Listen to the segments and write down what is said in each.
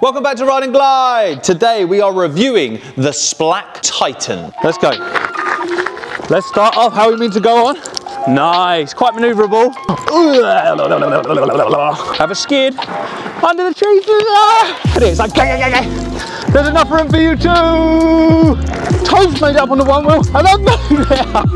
Welcome back to Ride and Glide. Today we are reviewing the Splach Titan. Let's go. Let's start off how we mean to go on. Nice, quite manoeuvrable. Have a skid under the trees. It's like, there's enough room for you too. Toes made up on the one wheel, and I'm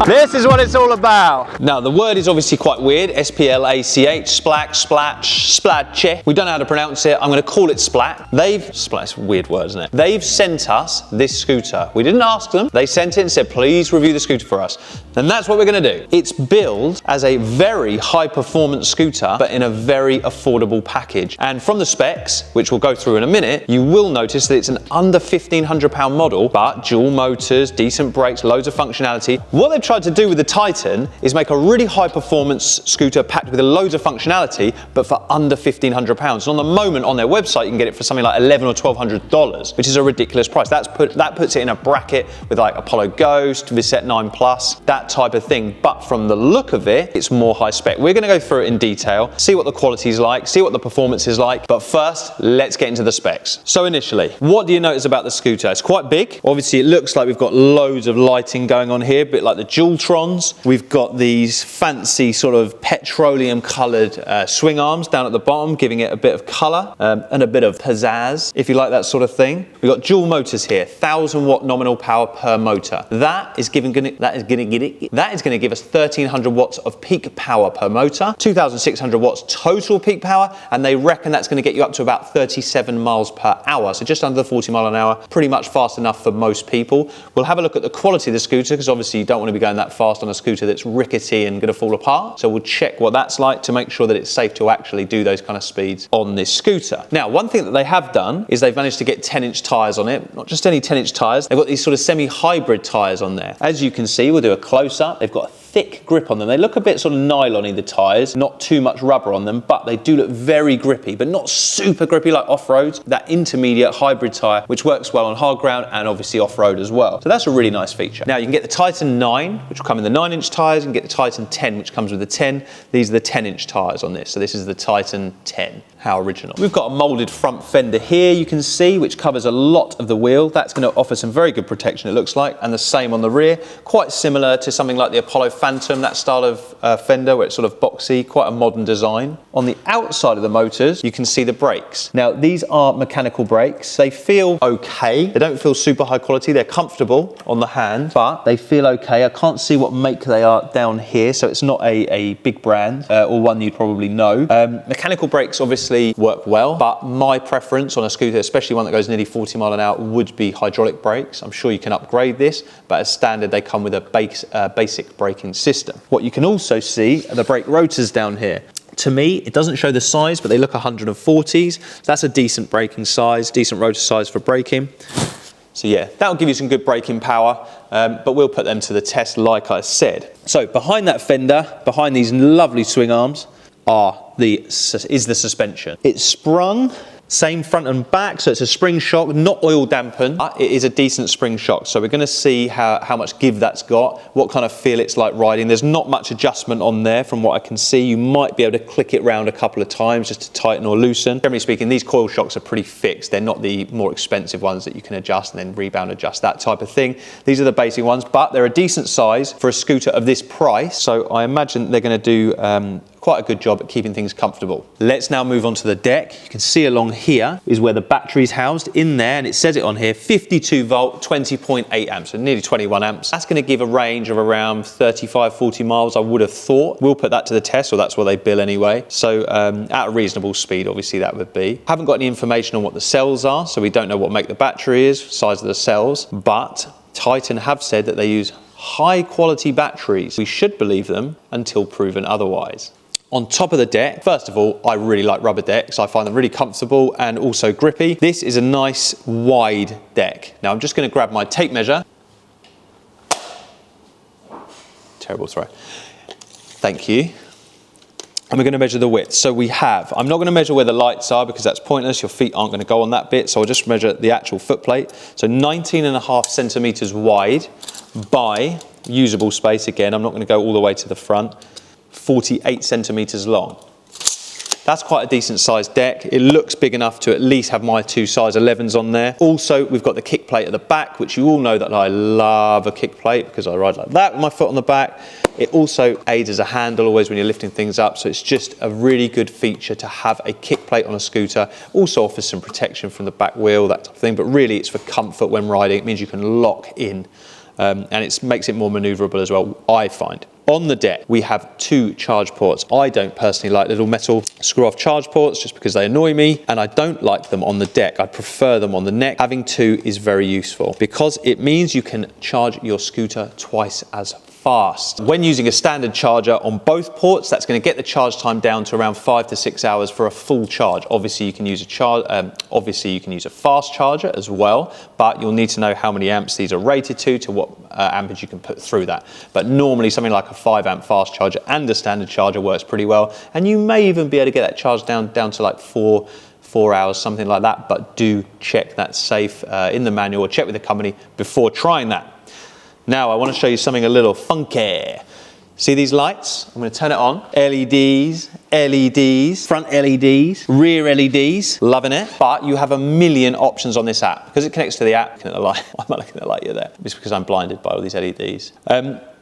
This is what it's all about. Now, the word is obviously quite weird. S-P-L-A-C-H, Splach, Splach, Splach. We don't know how to pronounce it. I'm going to call it Splach. Splach, a weird word, isn't it? They've sent us this scooter. We didn't ask them. They sent it and said, please review the scooter for us. And that's what we're going to do. It's billed as a very high performance scooter, but in a very affordable package. And from the specs, which we'll go through in a minute, you will notice that it's an under £1,500 model, but dual motors, decent brakes, loads of functionality. What they've tried to do with the Titan is make a really high performance scooter packed with loads of functionality, but for under £1,500. And on the moment on their website, you can get it for something like $1,100 or $1,200, which is a ridiculous price. That puts it in a bracket with like Apollo Ghost, Visette 9 Plus, that type of thing. But from the look of it, it's more high spec. We're gonna go through it in detail, see what the quality is like, see what the performance is like. But first, let's get into the specs. So initially, what do you notice about the scooter? It's quite big. Obviously, it looks like we've got loads of lighting going on here, a bit like the Dualtrons. We've got these fancy sort of petroleum colored swing arms down at the bottom, giving it a bit of color and a bit of pizzazz, if you like that sort of thing. We've got dual motors here, 1,000 watt nominal power per motor. That is going to give us 1,300 watts of peak power per motor, 2,600 watts total peak power, and they reckon that's going to get you up to about 37 miles per hour. So just under 40 mile an hour, pretty much fast enough for most people. We'll have a look at the quality of the scooter, because obviously you don't want to be going that fast on a scooter that's rickety and going to fall apart. So we'll check what that's like to make sure that it's safe to actually do those kind of speeds on this scooter. Now, one thing that they have done is they've managed to get 10-inch tires on it. Not just any 10-inch tires, they've got these sort of semi-hybrid tires on there. As you can see, we'll do a close-up. They've got a thick grip on them. They look a bit sort of nylon-y, the tyres, not too much rubber on them, but they do look very grippy, but not super grippy like off-roads. That intermediate hybrid tyre, which works well on hard ground and obviously off-road as well. So that's a really nice feature. Now you can get the Titan 9, which will come in the 9-inch tyres. You can get the Titan 10, which comes with the 10. These are the 10-inch tyres on this. So this is the Titan 10. How original. We've got a moulded front fender here, you can see, which covers a lot of the wheel. That's going to offer some very good protection, it looks like, and the same on the rear. Quite similar to something like the Apollo Phantom, that style of fender where it's sort of boxy, quite a modern design. On the outside of the motors, you can see the brakes. Now, these are mechanical brakes. They feel okay. They don't feel super high quality. They're comfortable on the hand, but they feel okay. I can't see what make they are down here, so it's not a big brand or one you'd probably know. Mechanical brakes obviously work well, but my preference on a scooter, especially one that goes nearly 40 mile an hour, would be hydraulic brakes. I'm sure you can upgrade this, but as standard, they come with a basic braking system. What you can also see are the brake rotors down here. To me, it doesn't show the size, but they look 140s. That's a decent braking size, decent rotor size for braking. So yeah, that'll give you some good braking power, but we'll put them to the test like I said. So behind that fender, behind these lovely swing arms, is the suspension. It's sprung, same front and back, so it's a spring shock, not oil dampened. It is a decent spring shock, so we're going to see how much give that's got, what kind of feel it's like riding. There's not much adjustment on there from what I can see. You might be able to click it round a couple of times just to tighten or loosen. Generally speaking, these coil shocks are pretty fixed. They're not the more expensive ones that you can adjust and then rebound adjust, that type of thing. These are the basic ones, but they're a decent size for a scooter of this price, so I imagine they're going to do quite a good job at keeping things comfortable. Let's now move on to the deck. You can see along here is where the battery's housed in there, and it says it on here, 52 volt, 20.8 amps, so nearly 21 amps. That's going to give a range of around 35, 40 miles, I would have thought. We'll put that to the test, or that's what they bill anyway. So at a reasonable speed, obviously that would be. Haven't got any information on what the cells are, so we don't know what make the battery is, size of the cells, but Titan have said that they use high quality batteries. We should believe them until proven otherwise. On top of the deck, first of all, I really like rubber decks. I find them really comfortable and also grippy. This is a nice wide deck. Now I'm just going to grab my tape measure. Terrible throw. Thank you. And we're going to measure the width. So we have, I'm not going to measure where the lights are because that's pointless. Your feet aren't going to go on that bit. So I'll just measure the actual foot plate. So 19.5 centimeters wide by usable space. Again, I'm not going to go all the way to the front. 48 centimeters long. That's quite a decent sized deck. It looks big enough to at least have my 2 size 11s on there. Also, we've got the kick plate at the back, which you all know that I love a kick plate because I ride like that with my foot on the back. It also aids as a handle always when you're lifting things up. So it's just a really good feature to have a kick plate on a scooter. Also offers some protection from the back wheel, that type of thing. But really it's for comfort when riding. It means you can lock in and it makes it more maneuverable as well, I find. On the deck, we have 2 charge ports. I don't personally like little metal screw-off charge ports just because they annoy me, and I don't like them on the deck. I prefer them on the neck. Having 2 is very useful because it means you can charge your scooter twice as fast. When using a standard charger on both ports, that's going to get the charge time down to around 5 to 6 hours for a full charge. Obviously, you can use a fast charger as well, but you'll need to know how many amps these are rated to what ampage you can put through that. But normally, something like a 5 amp fast charger and a standard charger works pretty well, and you may even be able to get that charge down to like 4 hours, something like that. But do check that's safe in the manual, or check with the company before trying that. Now I want to show you something a little funky. See these lights? I'm going to turn it on. LEDs, front LEDs, rear LEDs, loving it. But you have a million options on this app. Because it connects to the app, looking at the light. I'm not looking at the light, you're there. It's because I'm blinded by all these LEDs.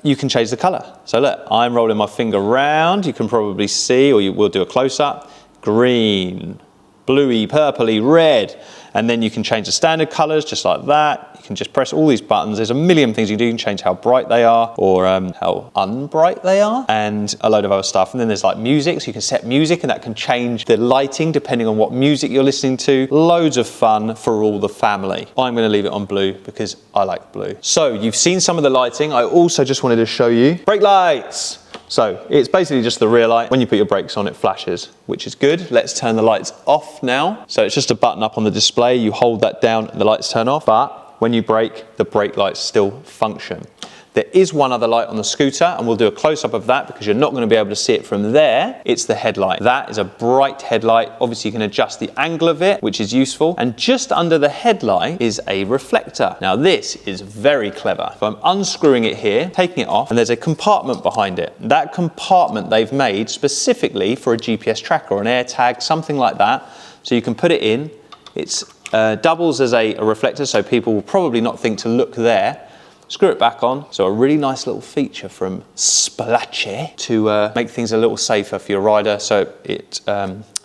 You can change the color. So look, I'm rolling my finger round. You can probably see, or you will do a close up. Green, bluey, purpley, red. And then you can change the standard colors just like that. You can just press all these buttons. There's a million things you can do. You can change how bright they are or how unbright they are, and a load of other stuff. And then there's like music, so you can set music and that can change the lighting depending on what music you're listening to. Loads of fun for all the family. I'm going to leave it on blue because I like blue. So you've seen some of the lighting. I also just wanted to show you brake lights. So it's basically just the rear light. When you put your brakes on, it flashes, which is good. Let's turn the lights off now. So it's just a button up on the display. You hold that down and the lights turn off. But when you brake, the brake lights still function. There is one other light on the scooter, and we'll do a close-up of that because you're not going to be able to see it from there. It's the headlight. That is a bright headlight. Obviously, you can adjust the angle of it, which is useful. And just under the headlight is a reflector. Now, this is very clever. So I'm unscrewing it here, taking it off, and there's a compartment behind it. That compartment they've made specifically for a GPS tracker or an AirTag, something like that. So you can put it in. It's doubles as a reflector, so people will probably not think to look there. Screw it back on. So a really nice little feature from Splach to make things a little safer for your rider. So it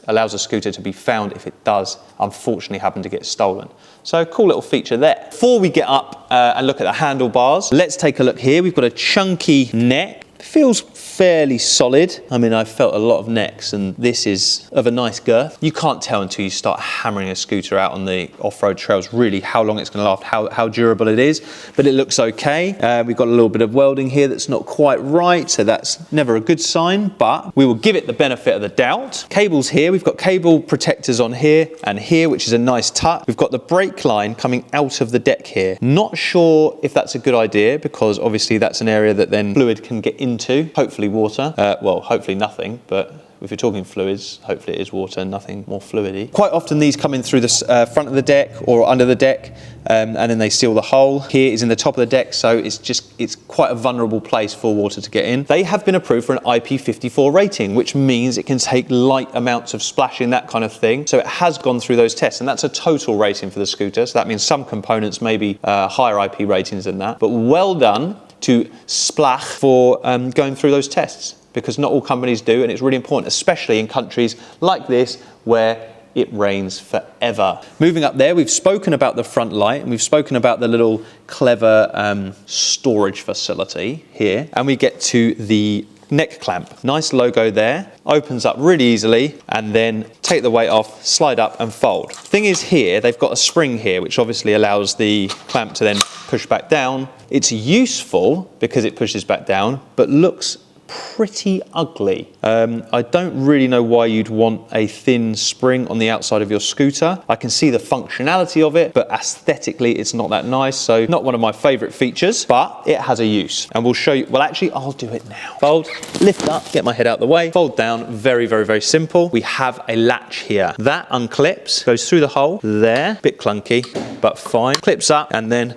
allows a scooter to be found if it does unfortunately happen to get stolen. So cool little feature there. Before we get up and look at the handlebars, let's take a look here. We've got a chunky neck. Feels fairly solid. I mean, I've felt a lot of necks and this is of a nice girth. You can't tell until you start hammering a scooter out on the off-road trails really how long it's going to last, how durable it is, but it looks okay. We've got a little bit of welding here that's not quite right, so that's never a good sign, but we will give it the benefit of the doubt. Cables here, we've got cable protectors on here and here, which is a nice touch. We've got the brake line coming out of the deck here. Not sure if that's a good idea because obviously that's an area that then fluid can get into, hopefully water. Well, hopefully nothing, but if you're talking fluids, hopefully it is water, nothing more fluidy. Quite often these come in through the front of the deck or under the deck, and then they seal the hole. Here is in the top of the deck, so it's quite a vulnerable place for water to get in. They have been approved for an IP54 rating, which means it can take light amounts of splashing, that kind of thing. So it has gone through those tests, and that's a total rating for the scooter. So that means some components may be higher IP ratings than that, but well done to Splach for going through those tests, because not all companies do, and it's really important, especially in countries like this where it rains forever. Moving up there, we've spoken about the front light, and we've spoken about the little clever storage facility here, and we get to the neck clamp. Nice logo there, opens up really easily, and then take the weight off, slide up and fold. Thing is here, they've got a spring here, which obviously allows the clamp to then push back down. It's useful because it pushes back down, but looks pretty ugly. I don't really know why you'd want a thin spring on the outside of your scooter. I can see the functionality of it, but aesthetically it's not that nice, so not one of my favorite features, but it has a use. And we'll show you, well actually I'll do it now. Fold, lift up, get my head out the way, fold down, very, very, very simple. We have a latch here. That unclips, goes through the hole there, bit clunky, but fine. Clips up and then,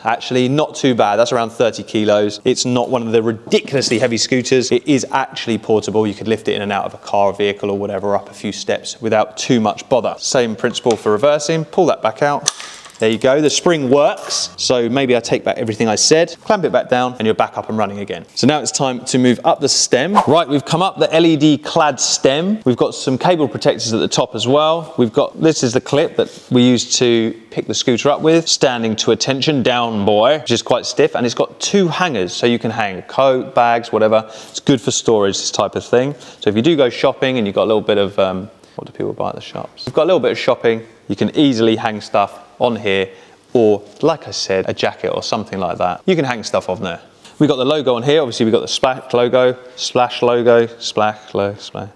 actually not too bad. That's around 30 kilos. It's not one of the ridiculous ridiculously heavy scooters, it is actually portable. You could lift it in and out of a car or vehicle or whatever up a few steps without too much bother. Same principle for reversing. Pull that back out. There you go, the spring works. So maybe I take back everything I said, clamp it back down, and you're back up and running again. So now it's time to move up the stem. Right, we've come up the LED clad stem. We've got some cable protectors at the top as well. We've got, this is the clip that we use to pick the scooter up with. Standing to attention, down boy, which is quite stiff. And it's got 2 hangers, so you can hang a coat, bags, whatever. It's good for storage, this type of thing. So if you do go shopping and you've got a little bit of, what do people buy at the shops? You've got a little bit of shopping, you can easily hang stuff on here, or like I said, a jacket or something like that. You can hang stuff on there. We've got the logo on here. Obviously we've got the Splach logo, Splash logo, Splach logo, Splash.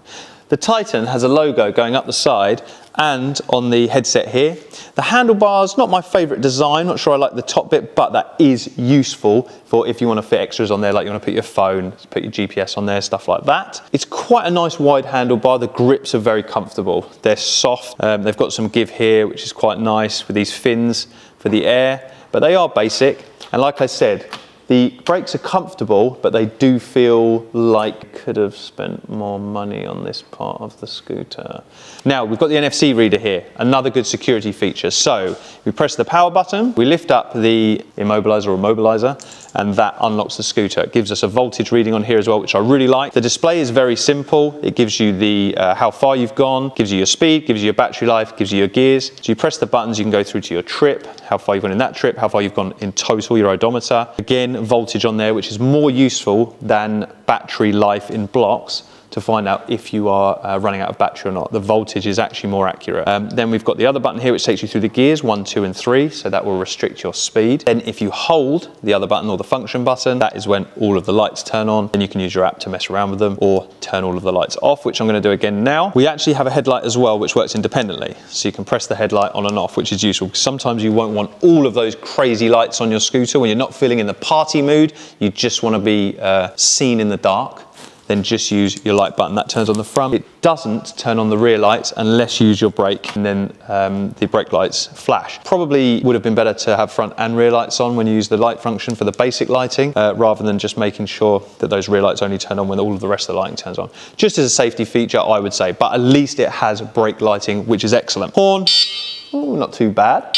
The Titan has a logo going up the side and on the headset here. The handlebars, not my favorite design, not sure I like the top bit, but that is useful for if you want to fit extras on there, like you want to put your phone, put your GPS on there, stuff like that. It's quite a nice wide handlebar. The grips are very comfortable. They're soft. They've got some give here, which is quite nice with these fins for the air, but they are basic. And like I said, the brakes are comfortable, but they do feel like I could have spent more money on this part of the scooter. Now, we've got the NFC reader here, another good security feature. So, we press the power button, we lift up the immobilizer or mobilizer, and that unlocks the scooter. It gives us a voltage reading on here as well, which I really like. The display is very simple. It gives you the how far you've gone, gives you your speed, gives you your battery life, gives you your gears. So you press the buttons, you can go through to your trip, how far you've gone in that trip, how far you've gone in total, your odometer. Again, voltage on there, which is more useful than battery life in blocks to find out if you are running out of battery or not. The voltage is actually more accurate. Then we've got the other button here which takes you through the gears, 1, 2 and 3, so that will restrict your speed. Then if you hold the other button or the function button, that is when all of the lights turn on. Then you can use your app to mess around with them or turn all of the lights off, which I'm going to do again now. We actually have a headlight as well which works independently, so you can press the headlight on and off, which is useful because sometimes you won't want all of those crazy lights on your scooter when you're not feeling in the party mood. You just want to be seen in the dark. Then just use your light button. That turns on the front. It doesn't turn on the rear lights unless you use your brake, and then the brake lights flash. Probably would have been better to have front and rear lights on when you use the light function for the basic lighting, rather than just making sure that those rear lights only turn on when all of the rest of the lighting turns on. Just as a safety feature, I would say, but at least it has brake lighting, which is excellent. Horn, ooh, not too bad.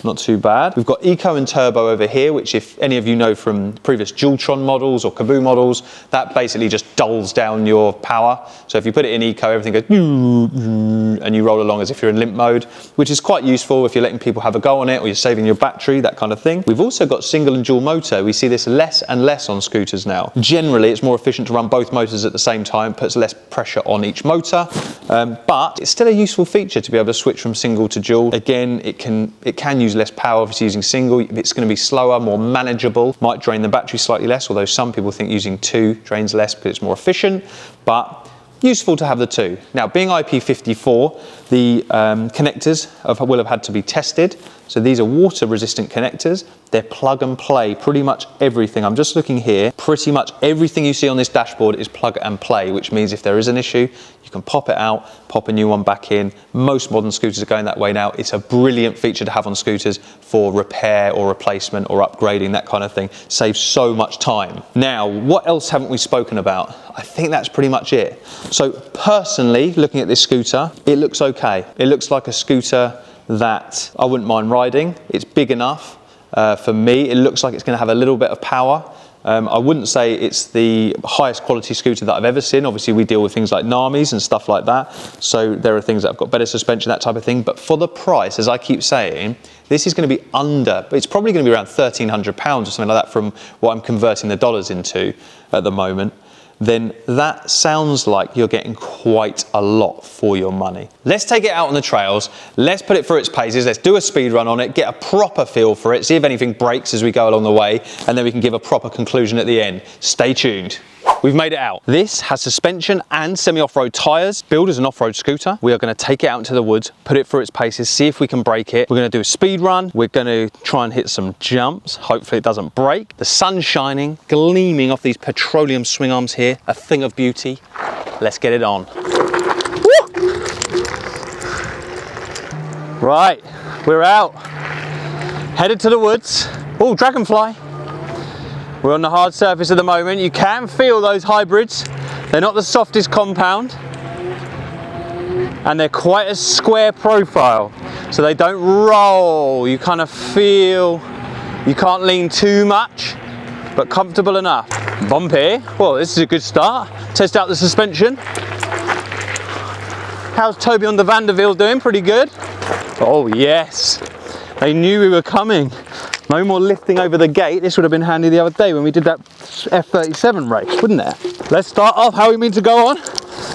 Not too bad. We've got Eco and Turbo over here, which if any of you know from previous Dualtron models or Kaboo models, that basically just dulls down your power. So if you put it in Eco, everything goes and you roll along as if you're in limp mode, which is quite useful if you're letting people have a go on it or you're saving your battery, that kind of thing. We've also got single and dual motor. We see this less and less on scooters now. Generally, it's more efficient to run both motors at the same time, puts less pressure on each motor, but it's still a useful feature to be able to switch from single to dual. Again, it can use less power obviously using single. It's going to be slower, more manageable, might drain the battery slightly less, although some people think using 2 drains less because it's more efficient, but useful to have the 2. Now, being IP54, the connectors will have had to be tested. So these are water resistant connectors. They're plug and play, pretty much everything. I'm just looking here. Pretty much everything you see on this dashboard is plug and play, which means if there is an issue, you can pop it out, pop a new one back in. Most modern scooters are going that way now. It's a brilliant feature to have on scooters for repair or replacement or upgrading, that kind of thing. Saves so much time. Now, what else haven't we spoken about? I think that's pretty much it. So personally, looking at this scooter, it looks okay. It looks like a scooter that I wouldn't mind riding. It's big enough for me. It looks like it's going to have a little bit of power. I wouldn't say it's the highest quality scooter that I've ever seen. Obviously, we deal with things like Namis and stuff like that. So there are things that have got better suspension, that type of thing. But for the price, as I keep saying, this is going to be it's probably going to be around £1,300 or something like that from what I'm converting the dollars into at the moment. Then that sounds like you're getting quite a lot for your money. Let's take it out on the trails. Let's put it through its paces. Let's do a speed run on it, get a proper feel for it, see if anything breaks as we go along the way, and then we can give a proper conclusion at the end. Stay tuned. We've made it out. This has suspension and semi-off-road tyres, billed as an off-road scooter. We are going to take it out into the woods, put it through its paces, see if we can break it. We're going to do a speed run. We're going to try and hit some jumps. Hopefully it doesn't break. The sun's shining, gleaming off these petroleum swing arms here. A thing of beauty. Let's get it on. Woo! Right, we're out. Headed to the woods. Oh, dragonfly. We're on the hard surface at the moment. You can feel those hybrids. They're not the softest compound. And they're quite a square profile. So they don't roll. You kind of feel, you can't lean too much, but comfortable enough. Bumpy. Well, this is a good start. Test out the suspension. How's Toby on the Vanderbilt doing? Pretty good. Oh yes. They knew we were coming. No more lifting over the gate. This would have been handy the other day when we did that F37 race, wouldn't it? Let's start off how we mean to go on.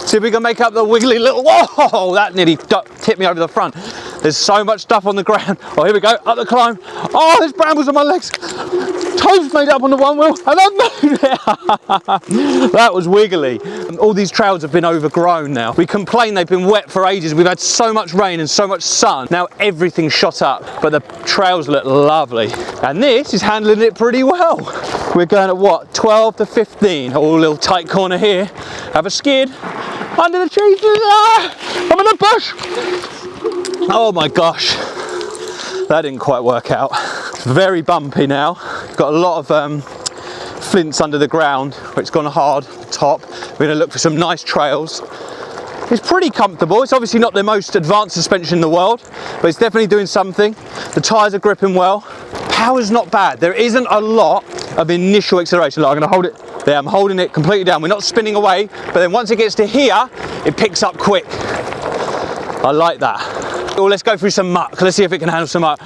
See if we can make up the wiggly little, whoa, that nearly tipped me over the front. There's so much stuff on the ground. Oh, here we go, up the climb. Oh, there's brambles on my legs. Toes made up on the one wheel, and I'm that was wiggly. All these trails have been overgrown now. We complain they've been wet for ages. We've had so much rain and so much sun. Now everything's shot up, but the trails look lovely. And this is handling it pretty well. We're going at what, 12 to 15. Oh, a little tight corner here. Have a skid. Under the trees. Ah, I'm in a bush. Oh my gosh. That didn't quite work out. It's very bumpy now. Got a lot of flints under the ground where it's gone hard top. We're going to look for some nice trails. It's pretty comfortable. It's obviously not the most advanced suspension in the world, but it's definitely doing something. The tyres are gripping well. Power's not bad. There isn't a lot of initial acceleration. Look, I'm going to hold it there. I'm holding it completely down. We're not spinning away, but then once it gets to here, it picks up quick. I like that. Well, let's go through some muck. Let's see if it can handle some muck.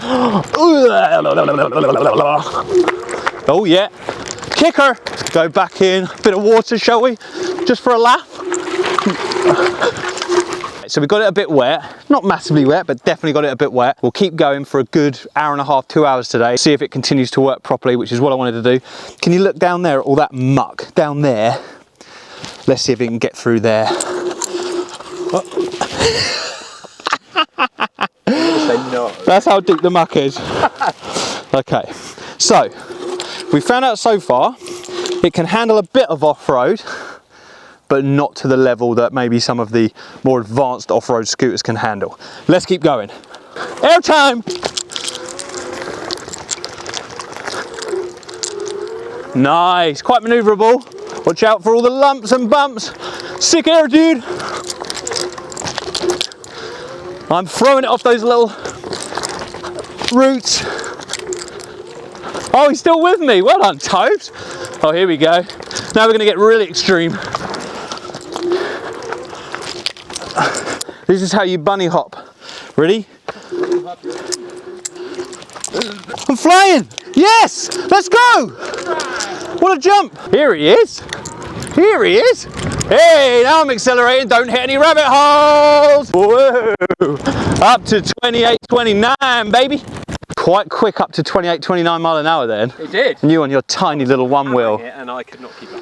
Oh yeah. Kicker. Go back in. Bit of water, shall we? Just for a laugh. So we got it a bit wet. Not massively wet, but definitely got it a bit wet. We'll keep going for a good hour and a half, 2 hours today. See if it continues to work properly, which is what I wanted to do. Can you look down there at all that muck down there? Let's see if we can get through there. No. That's how deep the muck is. Okay, so we found out so far it can handle a bit of off-road, but not to the level that maybe some of the more advanced off-road scooters can handle. Let's keep going. Air time! Nice, quite maneuverable. Watch out for all the lumps and bumps. Sick air, dude. I'm throwing it off those little roots. Oh, he's still with me. Well done, Toad. Oh, here we go. Now we're going to get really extreme. This is how you bunny hop. Ready? I'm flying. Yes, let's go. What a jump. Here he is. Here he is. Hey, now I'm accelerating. Don't hit any rabbit holes. Whoa. Up to 28, 29, baby. Quite quick up to 28, 29 mile an hour then. It did. And you on your tiny little one wheel. And I could not keep up.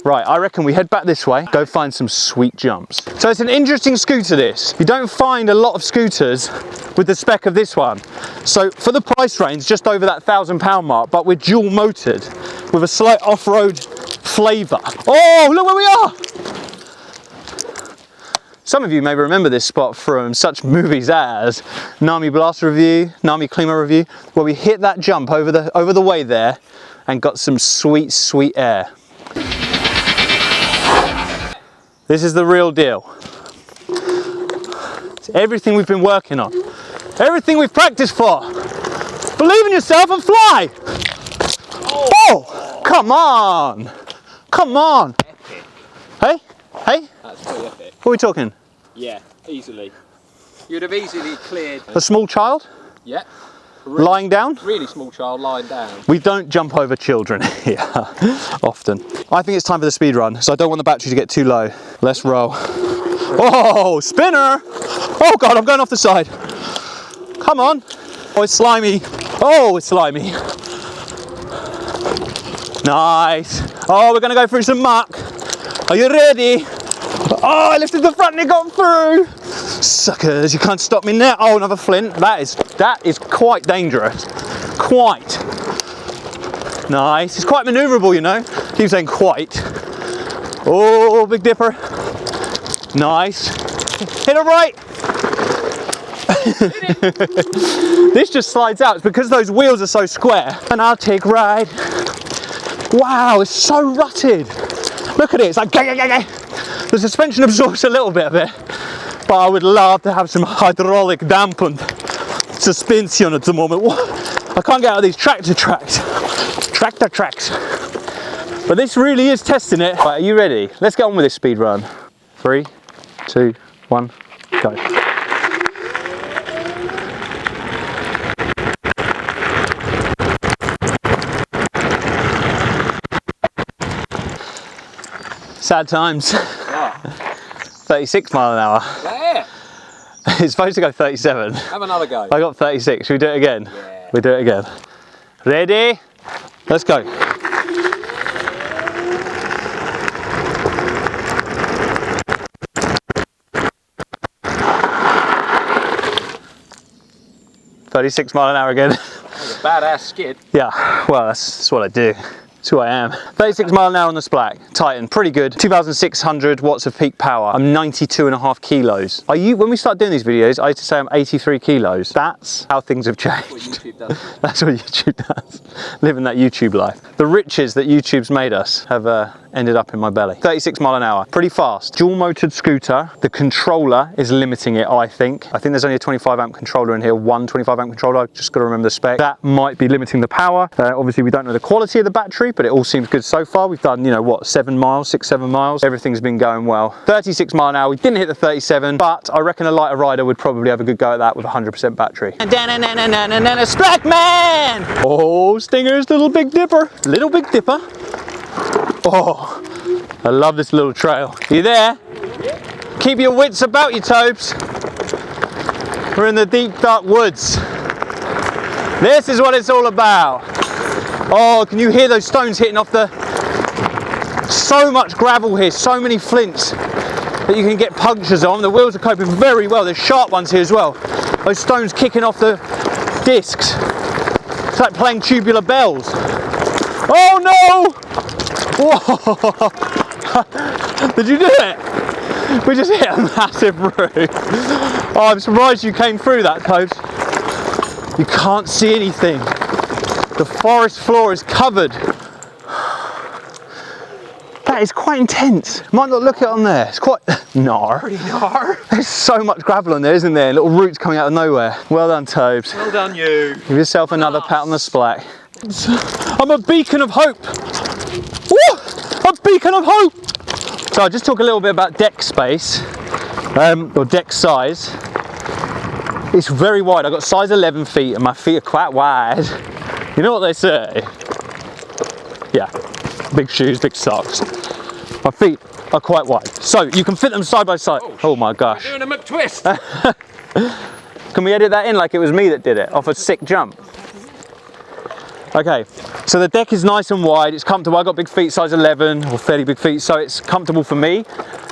Right, I reckon we head back this way, go find some sweet jumps. So it's an interesting scooter, this. You don't find a lot of scooters with the spec of this one. So for the price range, just over that £1,000 mark, but we're dual motored with a slight off-road flavour. Oh, look where we are! Some of you may remember this spot from such movies as Nami Blast Review, Nami Klima Review, where we hit that jump over the way there and got some sweet, sweet air. This is the real deal. It's everything we've been working on. Everything we've practiced for. Believe in yourself and fly. Oh, come on. Come on. Epic. Hey, hey, That's pretty epic. what are we talking? Yeah, easily. You'd have easily cleared. A small child Yeah. Really, lying down? really small child lying down. We don't jump over children here, often. I think it's time for the speed run, so I don't want the battery to get too low. Let's roll. Oh, spinner! Oh God, I'm going off the side. Come on. Oh, it's slimy. Oh, it's slimy. Nice. Oh, we're gonna go through some muck. Are you ready? Oh, I lifted the front and it got through. Suckers, you can't stop me now. Oh, another flint. That is quite dangerous. Quite. Nice. It's quite maneuverable, you know. Keep saying quite. Oh, Big Dipper. Nice. Hit it right. This just slides out. It's because those wheels are so square. And I'll take ride. Wow, it's so rutted. Look at it, it's like gah, gah, gah, gah. The suspension absorbs a little bit of it, but I would love to have some hydraulic dampened suspension at the moment. I can't get out of these tractor tracks. But this really is testing it. Right, are you ready? Let's get on with this speed run. 3, 2, 1, go. Sad times. Yeah. 36 mile an hour. Yeah. It's supposed to go 37. Have another go. I got 36. Should we do it again? Yeah. We do it again. Ready? Let's go. $36 mile an hour again. That's a badass skid. Yeah, well, that's what I do. That's who I am. 36 mile an hour on the Splach Titan, pretty good. 2,600 watts of peak power. I'm 92.5 kilos. When we start doing these videos, I used to say I'm 83 kilos. That's how things have changed. That's what YouTube does. That's what YouTube does. Living that YouTube life. The riches that YouTube's made us have ended up in my belly. 36 mile an hour, pretty fast. Dual motored scooter. The controller is limiting it, I think. I think there's only a 25 amp controller in here, one 25 amp controller. I've just got to remember the spec. That might be limiting the power. Obviously we don't know the quality of the battery, but it all seems good so far. We've done, you know, what, 7 miles, 6, 7 miles. Everything's been going well. 36 mile an hour. We didn't hit the 37, but I reckon a lighter rider would probably have a good go at that with 100% battery. Splach man! Oh, Stinger's Little Big Dipper. Little Big Dipper. Oh, I love this little trail. You there? Keep your wits about you, Tobes. We're in the deep, dark woods. This is what it's all about. Oh, can you hear those stones hitting off the... So much gravel here, so many flints that you can get punctures on. The wheels are coping very well. There's sharp ones here as well. Those stones kicking off the discs. It's like playing tubular bells. Oh no! Whoa! Did you do it? We just hit a massive root. Oh, I'm surprised you came through that, Tobes. You can't see anything. The forest floor is covered. That is quite intense. Might not look it on there. It's quite gnar. Pretty gnar. There's so much gravel on there, isn't there? Little roots coming out of nowhere. Well done, Tobes. Well done, you. Give yourself another pat on the Splach. I'm a beacon of hope. Woo! A beacon of hope. So I'll just talk a little bit about deck space, or deck size. It's very wide. I've got size 11 feet and my feet are quite wide. You know what they say? Yeah, big shoes, big socks. My feet are quite wide. So you can fit them side by side. Oh my gosh. We're doing a McTwist. Can we edit that in like it was me that did it, off a sick jump? Okay, so the deck is nice and wide, it's comfortable. I've got big feet, size 11, or fairly big feet, so it's comfortable for me.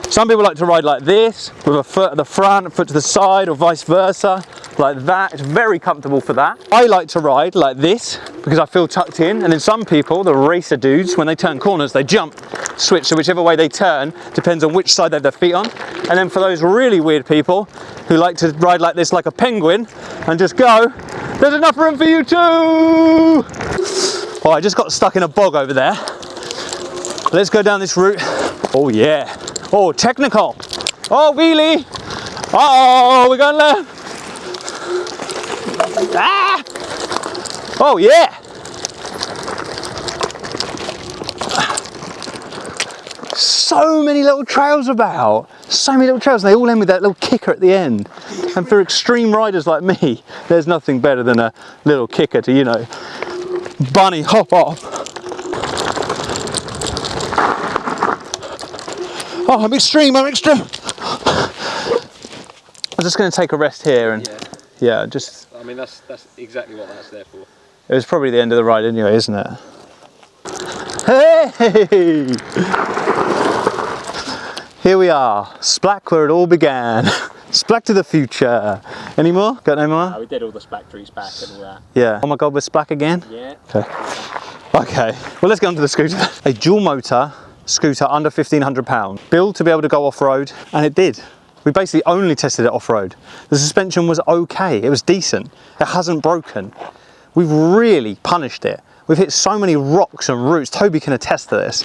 Some people like to ride like this, with a foot at the front, a foot to the side, or vice versa, like that. It's very comfortable for that. I like to ride like this, because I feel tucked in, and then some people, the racer dudes, when they turn corners, they jump, switch, so whichever way they turn, depends on which side they have their feet on. And then for those really weird people, who like to ride like this like a penguin, and just go, there's enough room for you too! Oh, I just got stuck in a bog over there. Let's go down this route. Oh yeah. Oh, technical. Oh, wheelie. Uh-oh, we're going left. Ah! Oh yeah. So many little trails about. So many little trails, and they all end with that little kicker at the end. And for extreme riders like me, there's nothing better than a little kicker to, you know, bunny hop off. Oh, I'm extreme. I'm just going to take a rest here and yeah, just. I mean, that's exactly what that's there for. It was probably the end of the ride anyway, isn't it? Hey! Here we are, Splach where it all began. Splach to the future. Any more? Got no more? We did all the Splach trees back and all that. Yeah. Oh my God, we're Splach again? Yeah. Okay, well let's get onto the scooter. A dual motor scooter under £1,500. Built to be able to go off-road, and it did. We basically only tested it off-road. The suspension was okay, it was decent. It hasn't broken. We've really punished it We've hit so many rocks and roots. Toby can attest to this.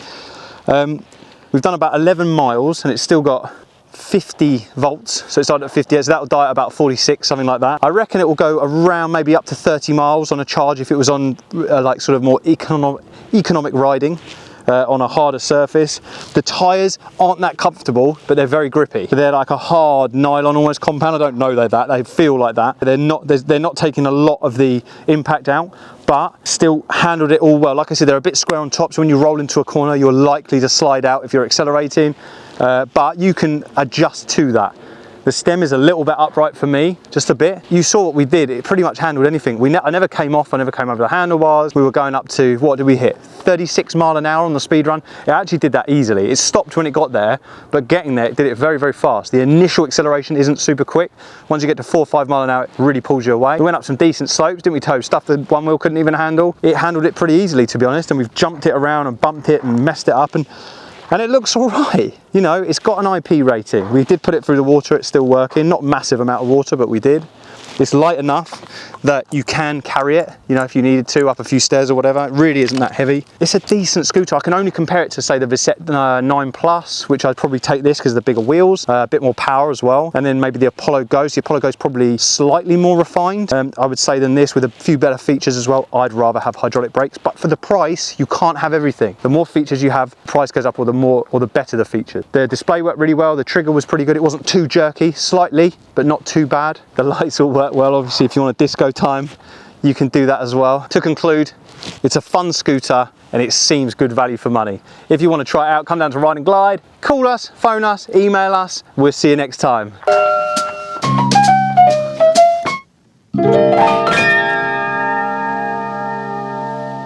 We've done about 11 miles and it's still got 50 volts, so it's on at 58, so that'll die at about 46, something like that. I reckon it will go around maybe up to 30 miles on a charge if it was on like sort of more economic riding. On a harder surface. The tyres aren't that comfortable, but they're very grippy. They're like a hard nylon almost compound. I don't know they're that, they feel like that. They're not taking a lot of the impact out, but still handled it all well. Like I said, they're a bit square on top, so when you roll into a corner, you're likely to slide out if you're accelerating, but you can adjust to that. The stem is a little bit upright for me, just a bit. You saw what we did, it pretty much handled anything. I never came off, I never came over the handlebars. We were going up to, what did we hit? 36 mile an hour on the speed run. It actually did that easily. It stopped when it got there, but getting there, it did it very, very fast. The initial acceleration isn't super quick. Once you get to 4 or 5 mile an hour, it really pulls you away. We went up some decent slopes, didn't we, Tobe? Stuff that one wheel couldn't even handle. It handled it pretty easily, to be honest, and we've jumped it around and bumped it and messed it up, and it looks all right. You know, it's got an IP rating. We did put it through the water, it's still working. Not massive amount of water, but we did. It's light enough that you can carry it, you know, if you needed to, up a few stairs or whatever. It really isn't that heavy. It's a decent scooter. I can only compare it to, say, the Visette 9 Plus, which I'd probably take this because of the bigger wheels, a bit more power as well. And then maybe the Apollo Ghost. The Apollo Ghost probably slightly more refined, I would say, than this, with a few better features as well. I'd rather have hydraulic brakes, but for the price, you can't have everything. The more features you have, price goes up, or the better the features. The display worked really well. The trigger was pretty good. It wasn't too jerky, slightly, but not too bad. The lights all work well. Obviously, if you want a disco time, you can do that as well. To conclude, it's a fun scooter and it seems good value for money. If you want to try it out, come down to Ride and Glide, call us, phone us, email us. We'll see you next time.